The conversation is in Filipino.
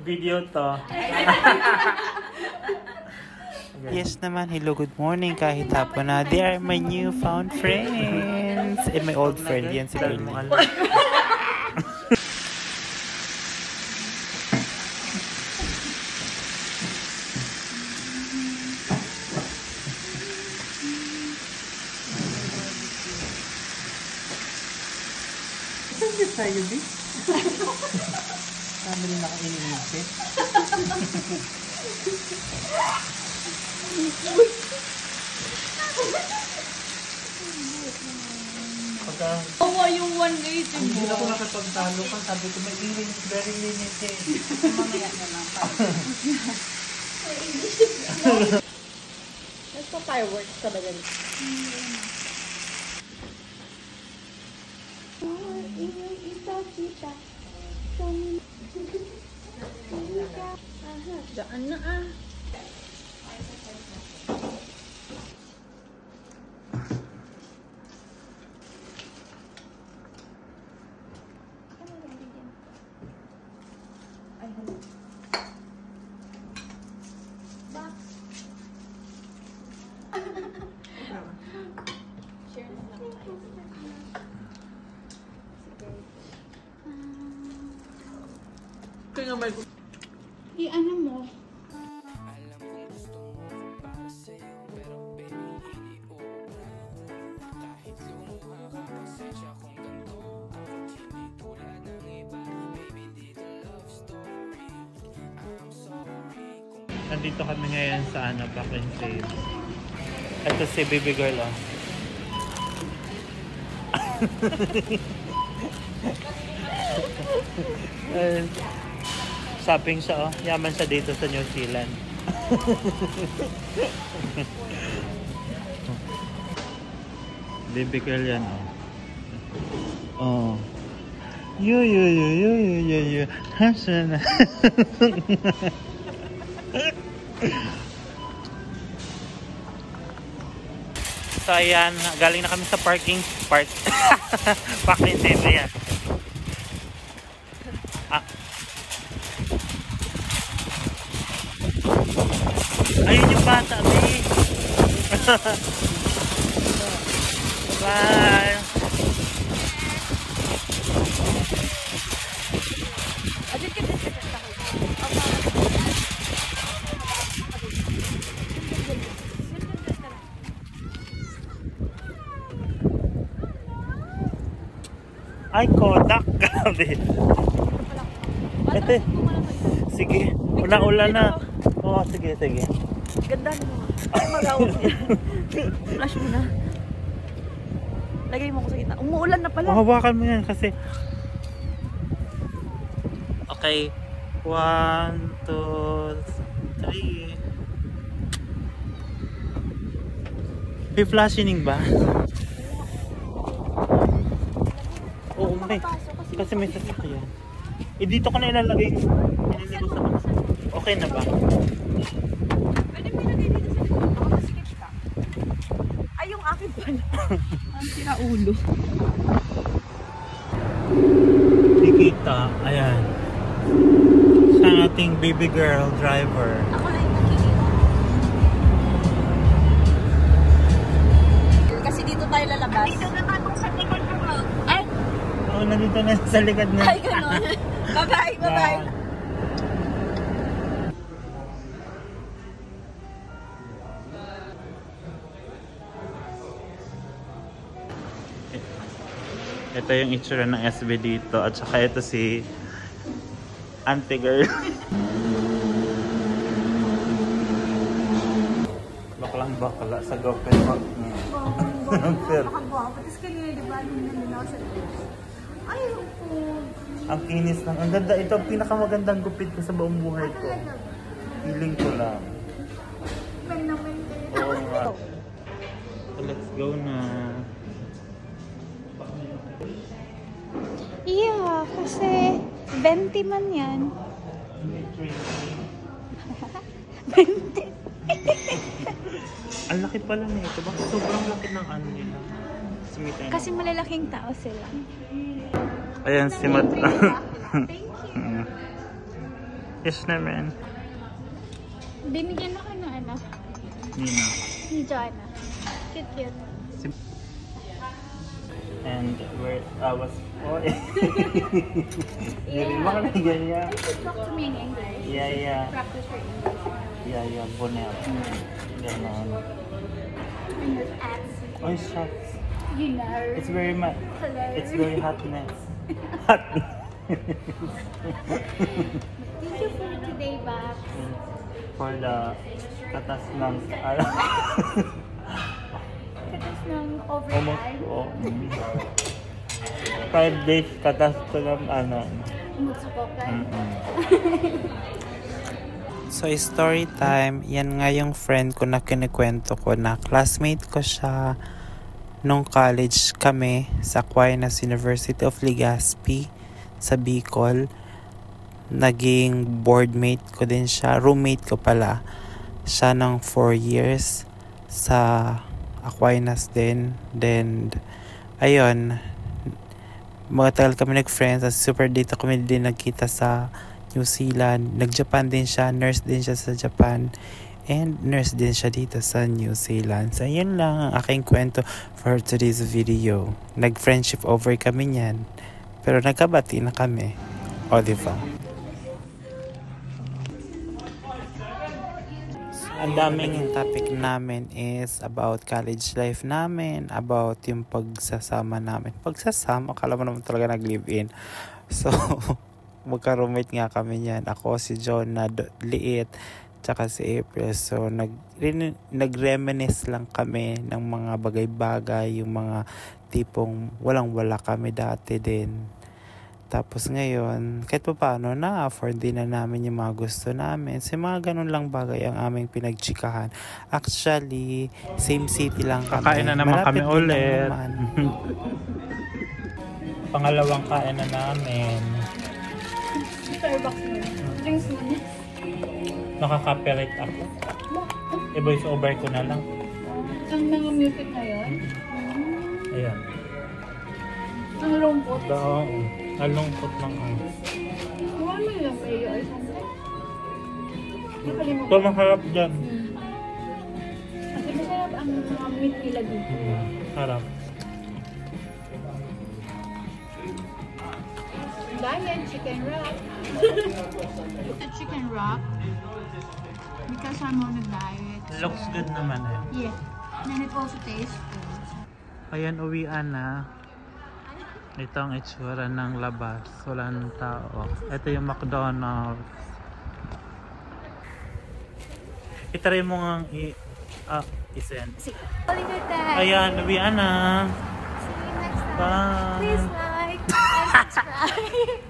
video to. Yes naman, hello, good morning kahit hapon na. They are my newfound friends. And my old friend, yan si Girlie. Saan tayo, B? Kami rin nakaininisip. Awa yung 180 mo. Hindi ako nakapagtalo ka. Sabi ko, may earring very limited. Mamaya na lang. Let's go fireworks talaga. Daan na ah. Kaya may i-ano mo? Nandito kami ngayon sa Pack and Save. Ito si baby girl, oh. Shopping siya, oh. Yaman siya dito sa New Zealand. Baby girl yan, oh. Oh. Yo. Hasan. So ayan, galing na kami sa park. Pack and Save, ayan. Ayun yung bata, babe. Bye. Ay, Kodak. Grabe. Ito. Sige. Ulan na. Oo, sige. Ganda mo. Ay, mag-awag niya. Flash mo na. Lagay mo ko sa gitna. Umuulan na pala. Hawakan mo yan kasi. Okay. 1, 2, 3. May flashing ba? Oo, may. Kasi may sasakyan. Dito ka na ilalagay. Okay na ba? Pwede mo ilagay dito sa likod. Baka masikip ka. Ay, yung akin pala. Ang sinaulo. Dikita. Ayan. Sa ating baby girl driver. Ako na yung nakikita. Kasi dito tayo lalabas. Dito na tayo sa likod mo. Ay! Oo, nandito na sa likod na. Ay, gano'n. Bye-bye. Ito yung itsura ng SB dito. At saka ito si Auntie Girl. Bakla sa GoPro. Tapos kanina, di ba? Ay, ang kinis lang. Ang ganda. Ito ang pinakamagandang gupit ko sa buong buhay ko. Feeling ko lang. Oo nga. So, let's go na. yeah, kasi 20 man yan. 20. Ang laki pala nito. Bakit sobrang laki ng ano nila? Kasi malalaking tao sila. Ayan si Mat. Thank you. Yes naman. Binigyan ako ng ano, Nina. ni Joanna. Cute. And where I was... Oh, Hindi mo ka na ganyan. You should talk to me in English. Yeah. Practice your English. Yeah, bonel. Ganon. And your accent. Oh, shucks. You know. It's very much... Hello. It's very hotness. Hot. Thank you for today, Bob. For the katas ng... Katas ng overtime. 5 days katas ko ng ano. Mutsukokan. So, story time. Yan nga yung friend ko na kinikwento ko na classmate ko siya nung college kami sa Aquinas University of Legazpi sa Bicol. Naging boardmate ko din siya. Roommate ko pala siya ng 4 years sa Aquinas din. Then, ayun, magtagal kami nag-friends. Super dito kami din nagkita sa New Zealand. Nag-Japan din siya. Nurse din siya sa Japan. And nurse din siya dito sa New Zealand. So, yun lang ang aking kwento for today's video. Nag-friendship over kami niyan. Pero nagkabati na kami. O, diba? Ang daming... Yung topic namin is about college life namin, about yung pagsasama namin. Pagsasama, akala mo naman talaga nag-live-in. So, magka-roommate nga kami niyan. Ako, si John na liit, tsaka si April. So, nag-reminisce lang kami ng mga bagay-bagay, yung mga tipong walang-wala kami dati din. Tapos ngayon, kahit pa paano, na-afford din na namin yung mga gusto namin. So, mga ganun lang bagay ang aming pinagchikahan. Actually, same city lang kami. Kakain na naman kami Malapit din ulit. naman. Pangalawang kain na namin. Starbucks mo. Drinks mo na. Nakaka-copyright ako. I-voice over ko na lang. Ang mga music na yun. Ayan. Ang lungkot. Nalungkot lang ako. Wala mo lang kayo or something. Nakalimutan. Ito maharap dyan. Kasi masarap ang mga meat nila dito. Harap. Diet chicken wrap. The chicken wrap. Because I'm on a diet. Looks good naman eh. Yeah. And then it also tastes good. Ayan, uwian na. Ito ang itsura ng labas. Wala ng tao. Ito yung McDonald's. Itry mo nga i-send. Sige. Ayan, uwian na. See you next time. Bye. Please like and subscribe.